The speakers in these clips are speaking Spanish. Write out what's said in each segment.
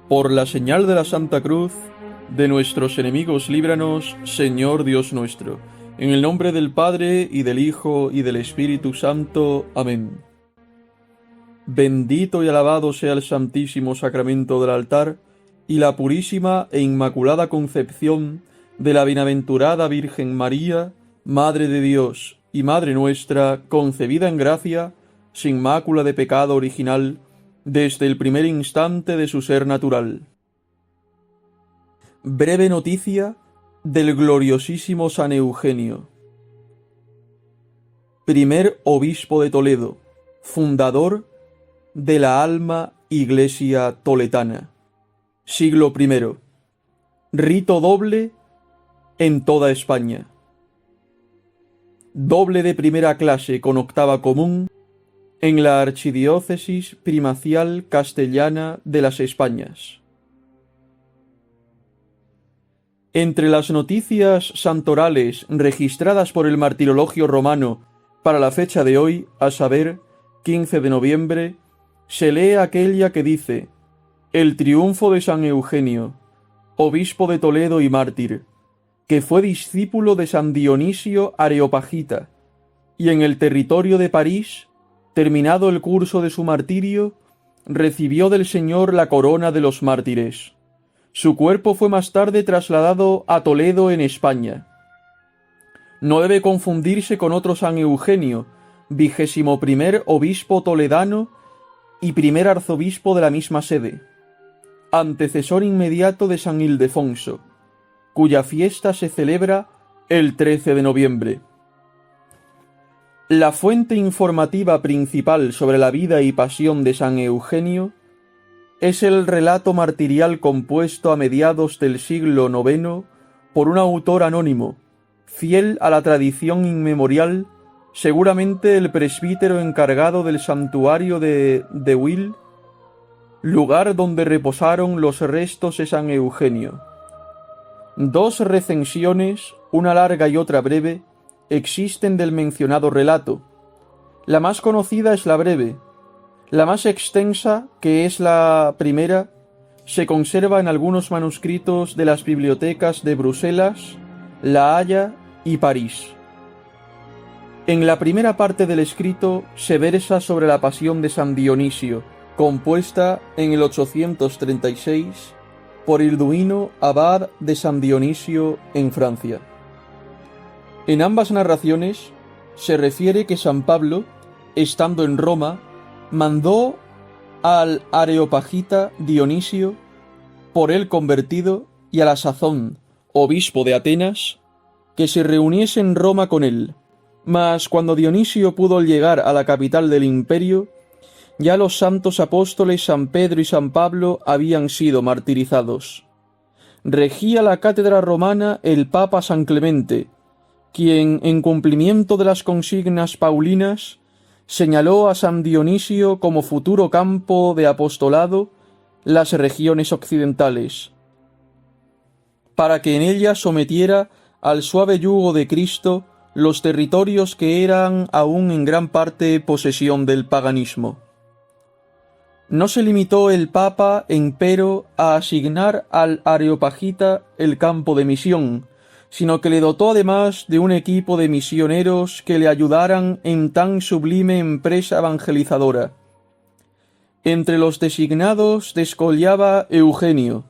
Por la señal de la Santa Cruz, de nuestros enemigos líbranos, Señor Dios nuestro. En el nombre del Padre, y del Hijo, y del Espíritu Santo. Amén. Bendito y alabado sea el Santísimo Sacramento del altar, y la purísima e inmaculada concepción de la bienaventurada Virgen María, Madre de Dios y Madre nuestra, concebida en gracia, sin mácula de pecado original, desde el primer instante de su ser natural. Breve noticia del gloriosísimo San Eugenio. Primer obispo de Toledo, fundador de la Alma Iglesia Toledana. Siglo I. Rito doble en toda España. Doble de primera clase con octava común en la Archidiócesis Primacial Castellana de las Españas. Entre las noticias santorales registradas por el Martirologio Romano para la fecha de hoy, a saber, 15 de noviembre, se lee aquella que dice: el triunfo de San Eugenio, obispo de Toledo y mártir, que fue discípulo de San Dionisio Areopagita, y en el territorio de París, terminado el curso de su martirio, recibió del Señor la corona de los mártires. Su cuerpo fue más tarde trasladado a Toledo en España. No debe confundirse con otro San Eugenio, 21º obispo toledano y primer arzobispo de la misma sede, antecesor inmediato de San Ildefonso, cuya fiesta se celebra el 13 de noviembre. La fuente informativa principal sobre la vida y pasión de San Eugenio es el relato martirial compuesto a mediados del siglo IX por un autor anónimo, fiel a la tradición inmemorial, seguramente el presbítero encargado del santuario de Deuil, lugar donde reposaron los restos de San Eugenio. Dos recensiones, una larga y otra breve, existen del mencionado relato. La más conocida es la breve. La más extensa, que es la primera, se conserva en algunos manuscritos de las bibliotecas de Bruselas, La Haya y París. En la primera parte del escrito se versa sobre la pasión de San Dionisio, compuesta en el 836 por Hilduino, abad de San Dionisio en Francia. En ambas narraciones se refiere que San Pablo, estando en Roma, mandó al Areopagita Dionisio, por él convertido, y a la sazón obispo de Atenas, que se reuniese en Roma con él. Mas cuando Dionisio pudo llegar a la capital del imperio, ya los santos apóstoles San Pedro y San Pablo habían sido martirizados. Regía la cátedra romana el Papa San Clemente, quien, en cumplimiento de las consignas paulinas, señaló a San Dionisio como futuro campo de apostolado las regiones occidentales, para que en ellas sometiera al suave yugo de Cristo los territorios que eran aún en gran parte posesión del paganismo. No se limitó el Papa, empero, a asignar al Areopagita el campo de misión, sino que le dotó además de un equipo de misioneros que le ayudaran en tan sublime empresa evangelizadora. Entre los designados descollaba Eugenio,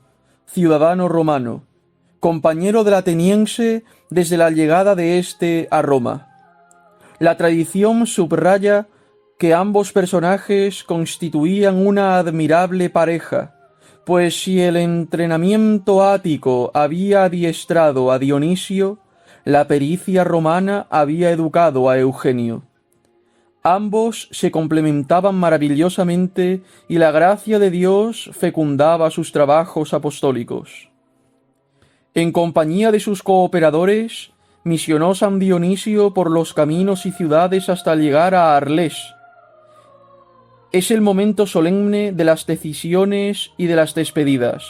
ciudadano romano, compañero del ateniense desde la llegada de éste a Roma. La tradición subraya que ambos personajes constituían una admirable pareja, pues si el entrenamiento ático había adiestrado a Dionisio, la pericia romana había educado a Eugenio. Ambos se complementaban maravillosamente y la gracia de Dios fecundaba sus trabajos apostólicos. En compañía de sus cooperadores, misionó San Dionisio por los caminos y ciudades hasta llegar a Arles. Es el momento solemne de las decisiones y de las despedidas.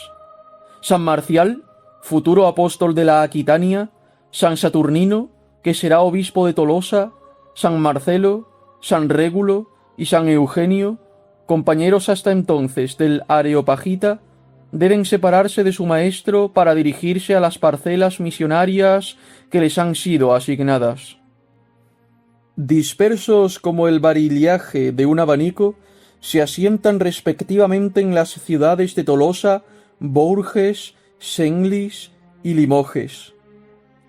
San Marcial, futuro apóstol de la Aquitania, San Saturnino, que será obispo de Tolosa, San Marcelo, San Régulo y San Eugenio, compañeros hasta entonces del Areopagita, deben separarse de su maestro para dirigirse a las parcelas misionarias que les han sido asignadas. Dispersos como el varillaje de un abanico, se asientan respectivamente en las ciudades de Tolosa, Bourges, Senlis y Limoges.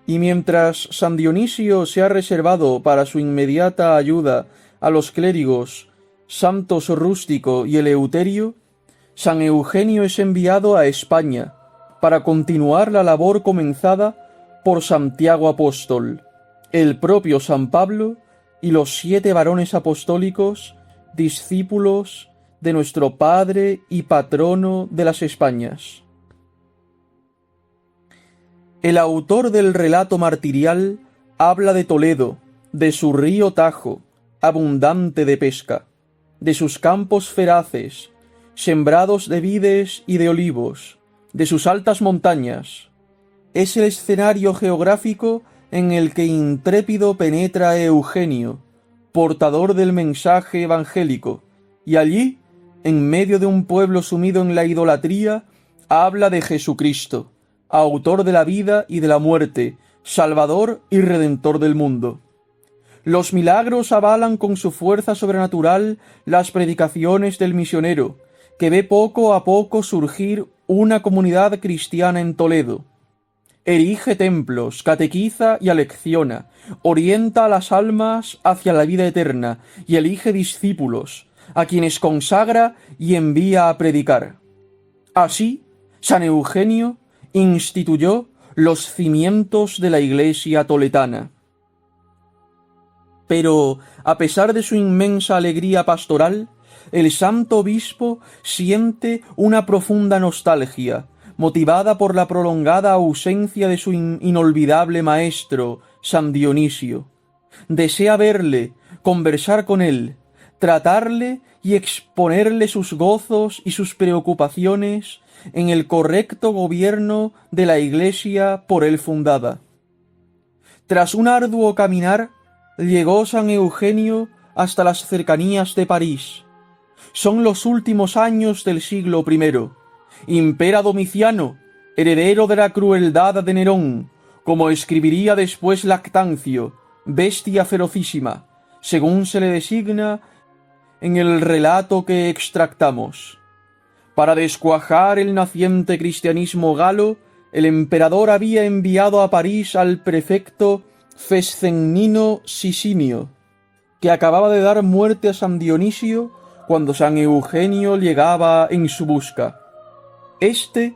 Y mientras San Dionisio se ha reservado para su inmediata ayuda a los clérigos Santos Rústico y Eleuterio, San Eugenio es enviado a España para continuar la labor comenzada por Santiago Apóstol, el propio San Pablo y los 7 varones apostólicos, discípulos de nuestro Padre y Patrono de las Españas. El autor del relato martirial habla de Toledo, de su río Tajo, abundante de pesca, de sus campos feraces, sembrados de vides y de olivos, de sus altas montañas. Es el escenario geográfico en el que intrépido penetra Eugenio, portador del mensaje evangélico, y allí, en medio de un pueblo sumido en la idolatría, habla de Jesucristo, autor de la vida y de la muerte, Salvador y Redentor del mundo. Los milagros avalan con su fuerza sobrenatural las predicaciones del misionero, que ve poco a poco surgir una comunidad cristiana en Toledo. Erige templos, catequiza y alecciona, orienta a las almas hacia la vida eterna y elige discípulos, a quienes consagra y envía a predicar. Así, San Eugenio instituyó los cimientos de la Iglesia toledana. Pero, a pesar de su inmensa alegría pastoral, el santo obispo siente una profunda nostalgia, motivada por la prolongada ausencia de su inolvidable maestro, San Dionisio. Desea verle, conversar con él, tratarle y exponerle sus gozos y sus preocupaciones en el correcto gobierno de la Iglesia por él fundada. Tras un arduo caminar, llegó San Eugenio hasta las cercanías de París. Son los últimos años del siglo I. Impera Domiciano, heredero de la crueldad de Nerón, como escribiría después Lactancio, bestia ferocísima, según se le designa en el relato que extractamos. Para descuajar el naciente cristianismo galo, el emperador había enviado a París al prefecto Fescennino Sisinio, que acababa de dar muerte a San Dionisio cuando San Eugenio llegaba en su busca. Este,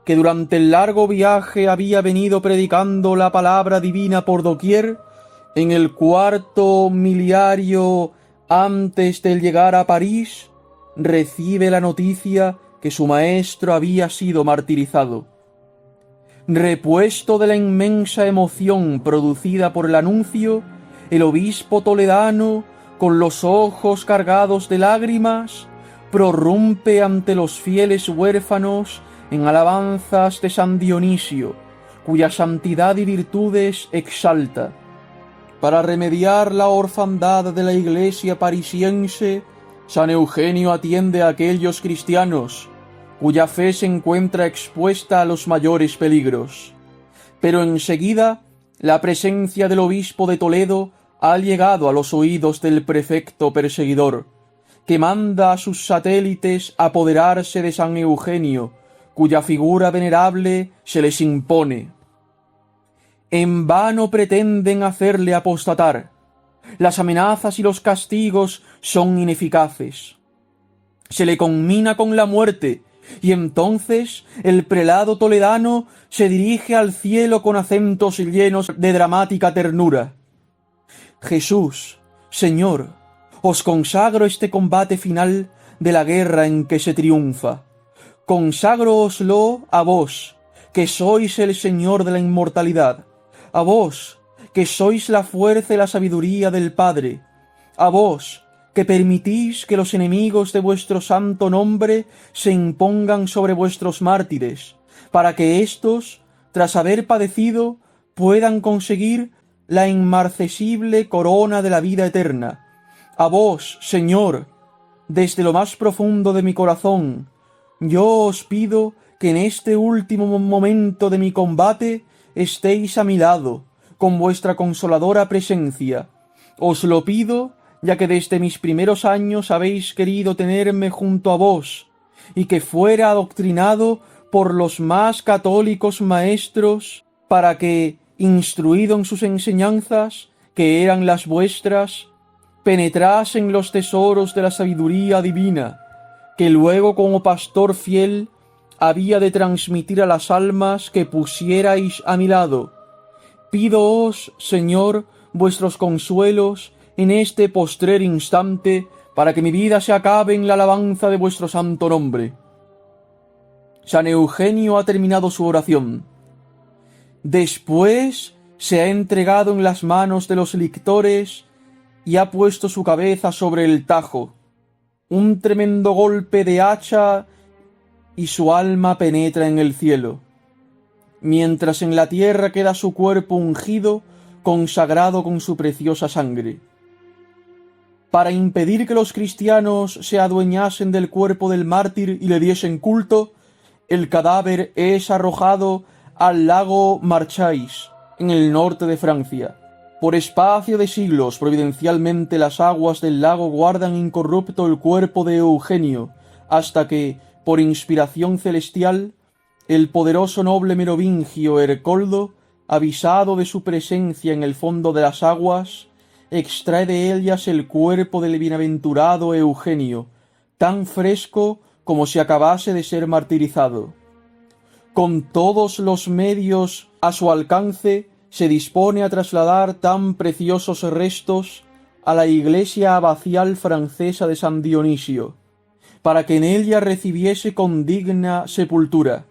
que durante el largo viaje había venido predicando la palabra divina por doquier, en el 4º miliario antes de llegar a París, recibe la noticia que su maestro había sido martirizado. Repuesto de la inmensa emoción producida por el anuncio, el obispo toledano, con los ojos cargados de lágrimas, prorrumpe ante los fieles huérfanos en alabanzas de San Dionisio, cuya santidad y virtudes exalta. Para remediar la orfandad de la iglesia parisiense, San Eugenio atiende a aquellos cristianos cuya fe se encuentra expuesta a los mayores peligros. Pero enseguida, la presencia del obispo de Toledo ha llegado a los oídos del prefecto perseguidor, que manda a sus satélites apoderarse de San Eugenio, cuya figura venerable se les impone. En vano pretenden hacerle apostatar. Las amenazas y los castigos son ineficaces. Se le conmina con la muerte, y entonces el prelado toledano se dirige al cielo con acentos llenos de dramática ternura. Jesús, Señor, os consagro este combate final de la guerra en que se triunfa. Conságrooslo a vos, que sois el Señor de la inmortalidad, a vos, que sois la fuerza y la sabiduría del Padre, a vos, que permitís que los enemigos de vuestro santo nombre se impongan sobre vuestros mártires, para que éstos, tras haber padecido, puedan conseguir la inmarcesible corona de la vida eterna. A vos, Señor, desde lo más profundo de mi corazón, yo os pido que en este último momento de mi combate estéis a mi lado, con vuestra consoladora presencia. Os lo pido, ya que desde mis primeros años habéis querido tenerme junto a vos, y que fuera adoctrinado por los más católicos maestros, para que, instruido en sus enseñanzas, que eran las vuestras, penetrase en los tesoros de la sabiduría divina, que luego como pastor fiel había de transmitir a las almas que pusierais a mi lado. Pídoos, Señor, vuestros consuelos en este postrer instante, para que mi vida se acabe en la alabanza de vuestro santo nombre. San Eugenio ha terminado su oración. Después se ha entregado en las manos de los lictores y ha puesto su cabeza sobre el tajo. Un tremendo golpe de hacha y su alma penetra en el cielo, mientras en la tierra queda su cuerpo ungido, consagrado con su preciosa sangre. Para impedir que los cristianos se adueñasen del cuerpo del mártir y le diesen culto, el cadáver es arrojado al lago Marchais, en el norte de Francia. Por espacio de siglos, providencialmente, las aguas del lago guardan incorrupto el cuerpo de Eugenio, hasta que, por inspiración celestial, el poderoso noble merovingio Ercoldo, avisado de su presencia en el fondo de las aguas, extrae de ellas el cuerpo del bienaventurado Eugenio, tan fresco como si acabase de ser martirizado. Con todos los medios a su alcance, se dispone a trasladar tan preciosos restos a la iglesia abacial francesa de San Dionisio, para que en ella recibiese con digna sepultura.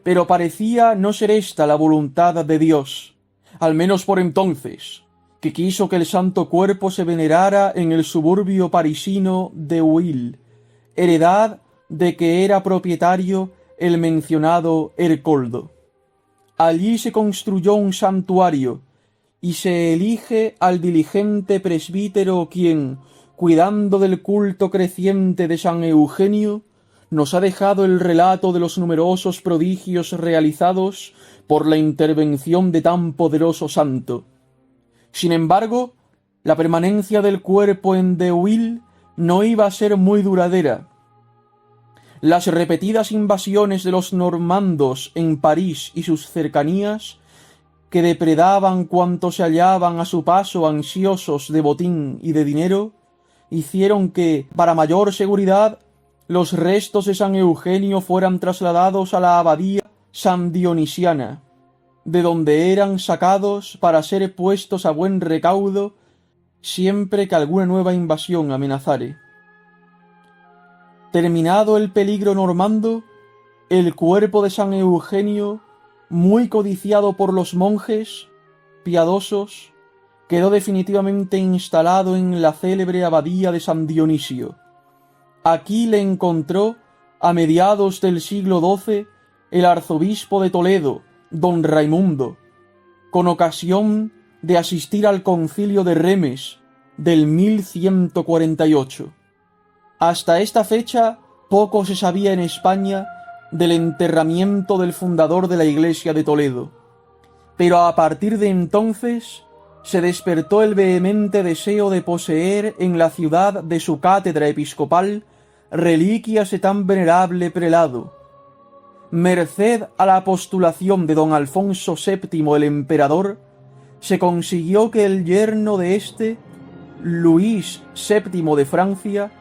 Pero parecía no ser esta la voluntad de Dios, al menos por entonces, que quiso que el santo cuerpo se venerara en el suburbio parisino de Huil, heredad de que era propietario el mencionado Ercoldo. Allí se construyó un santuario, y se elige al diligente presbítero quien, cuidando del culto creciente de San Eugenio, nos ha dejado el relato de los numerosos prodigios realizados por la intervención de tan poderoso santo. Sin embargo, la permanencia del cuerpo en De Huil no iba a ser muy duradera. Las repetidas invasiones de los normandos en París y sus cercanías, que depredaban cuanto se hallaban a su paso ansiosos de botín y de dinero, hicieron que, para mayor seguridad, los restos de San Eugenio fueran trasladados a la abadía San Dionisiana, de donde eran sacados para ser puestos a buen recaudo siempre que alguna nueva invasión amenazare. Terminado el peligro normando, el cuerpo de San Eugenio, muy codiciado por los monjes piadosos, quedó definitivamente instalado en la célebre abadía de San Dionisio. Aquí le encontró, a mediados del siglo XII, el arzobispo de Toledo, don Raimundo, con ocasión de asistir al concilio de Remes del 1148. Hasta esta fecha poco se sabía en España del enterramiento del fundador de la iglesia de Toledo, pero a partir de entonces se despertó el vehemente deseo de poseer en la ciudad de su cátedra episcopal reliquias de tan venerable prelado. Merced a la postulación de don Alfonso VII el emperador, se consiguió que el yerno de éste, Luis VII de Francia,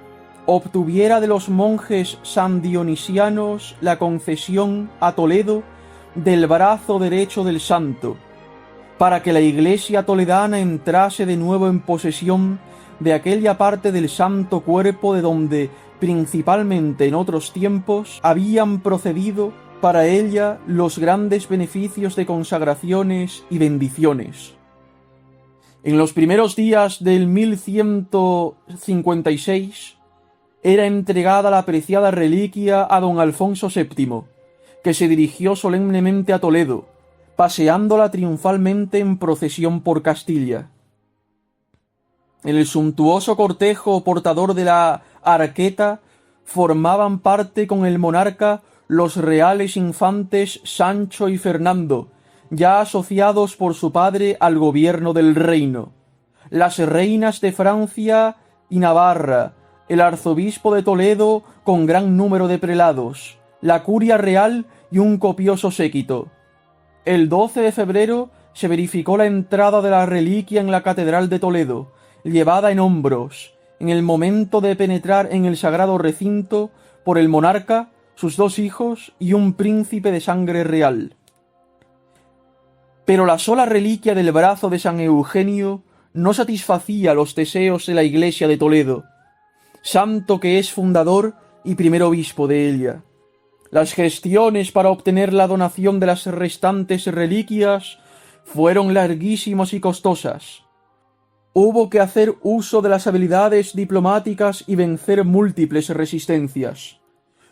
obtuviera de los monjes sandionisianos la concesión a Toledo del brazo derecho del santo, para que la iglesia toledana entrase de nuevo en posesión de aquella parte del santo cuerpo de donde, principalmente en otros tiempos, habían procedido para ella los grandes beneficios de consagraciones y bendiciones. En los primeros días del 1156, era entregada la preciada reliquia a don Alfonso VII, que se dirigió solemnemente a Toledo, paseándola triunfalmente en procesión por Castilla. En el suntuoso cortejo portador de la arqueta formaban parte con el monarca los reales infantes Sancho y Fernando, ya asociados por su padre al gobierno del reino, las reinas de Francia y Navarra, el arzobispo de Toledo con gran número de prelados, la curia real y un copioso séquito. El 12 de febrero se verificó la entrada de la reliquia en la catedral de Toledo, llevada en hombros, en el momento de penetrar en el sagrado recinto por el monarca, sus dos hijos y un príncipe de sangre real. Pero la sola reliquia del brazo de San Eugenio no satisfacía los deseos de la iglesia de Toledo, santo que es fundador y primer obispo de ella. Las gestiones para obtener la donación de las restantes reliquias fueron larguísimas y costosas. Hubo que hacer uso de las habilidades diplomáticas y vencer múltiples resistencias.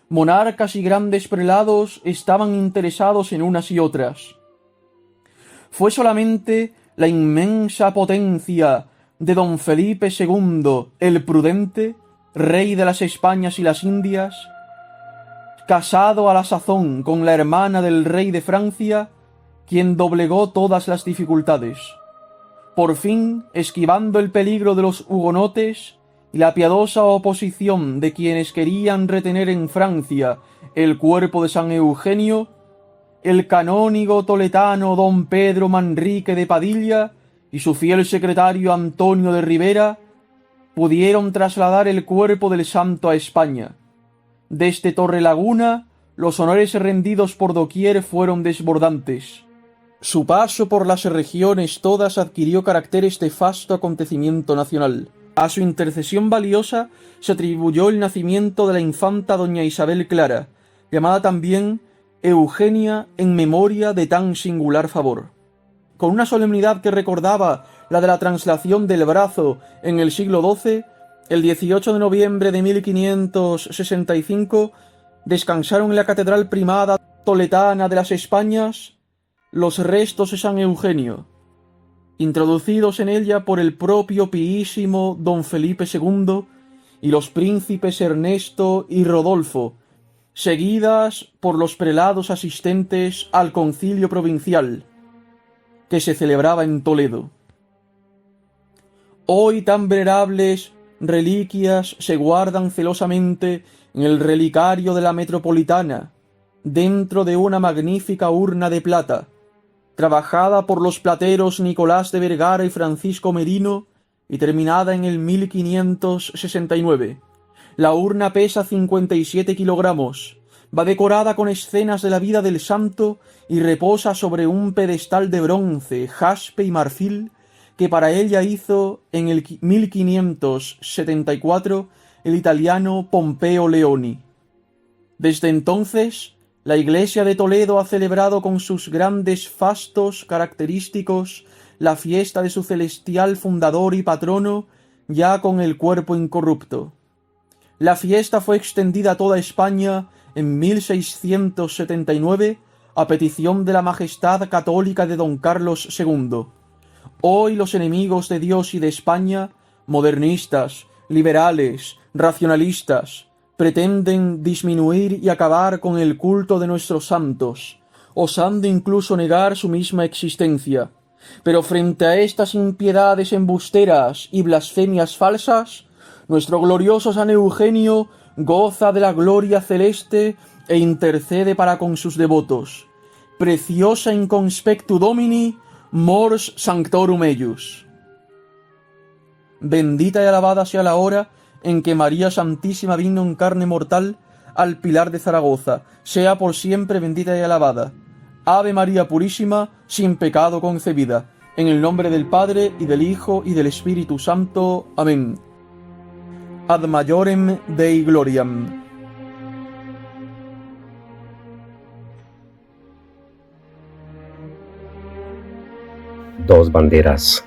Monarcas y grandes prelados estaban interesados en unas y otras. Fue solamente la inmensa potencia de don Felipe II el Prudente, rey de las Españas y las Indias, casado a la sazón con la hermana del rey de Francia, quien doblegó todas las dificultades. Por fin, esquivando el peligro de los hugonotes y la piadosa oposición de quienes querían retener en Francia el cuerpo de San Eugenio, el canónigo toledano don Pedro Manrique de Padilla y su fiel secretario Antonio de Rivera pudieron trasladar el cuerpo del santo a España. Desde Torrelaguna, los honores rendidos por doquier fueron desbordantes. Su paso por las regiones todas adquirió caracteres de vasto acontecimiento nacional. A su intercesión valiosa se atribuyó el nacimiento de la infanta doña Isabel Clara, llamada también Eugenia en memoria de tan singular favor. Con una solemnidad que recordaba la de la translación del brazo en el siglo XII, el 18 de noviembre de 1565 descansaron en la Catedral Primada Toledana de las Españas los restos de San Eugenio, introducidos en ella por el propio piísimo don Felipe II y los príncipes Ernesto y Rodolfo, seguidas por los prelados asistentes al concilio provincial, que se celebraba en Toledo. Hoy tan venerables reliquias se guardan celosamente en el relicario de la Metropolitana, dentro de una magnífica urna de plata, trabajada por los plateros Nicolás de Vergara y Francisco Merino y terminada en el 1569. La urna pesa 57 kilogramos, va decorada con escenas de la vida del santo y reposa sobre un pedestal de bronce, jaspe y marfil que para ella hizo en el 1574 el italiano Pompeo Leoni. Desde entonces, la Iglesia de Toledo ha celebrado con sus grandes fastos característicos la fiesta de su celestial fundador y patrono, ya con el cuerpo incorrupto. La fiesta fue extendida a toda España en 1679 a petición de la Majestad Católica de don Carlos II. Hoy los enemigos de Dios y de España, modernistas, liberales, racionalistas, pretenden disminuir y acabar con el culto de nuestros santos, osando incluso negar su misma existencia. Pero frente a estas impiedades embusteras y blasfemias falsas, nuestro glorioso San Eugenio goza de la gloria celeste e intercede para con sus devotos. Preciosa in conspectu Domini, mors sanctorum eius. Bendita y alabada sea la hora en que María Santísima vino en carne mortal al Pilar de Zaragoza, sea por siempre bendita y alabada. Ave María Purísima, sin pecado concebida. En el nombre del Padre, y del Hijo, y del Espíritu Santo. Amén. Ad maiorem Dei gloriam. Dos banderas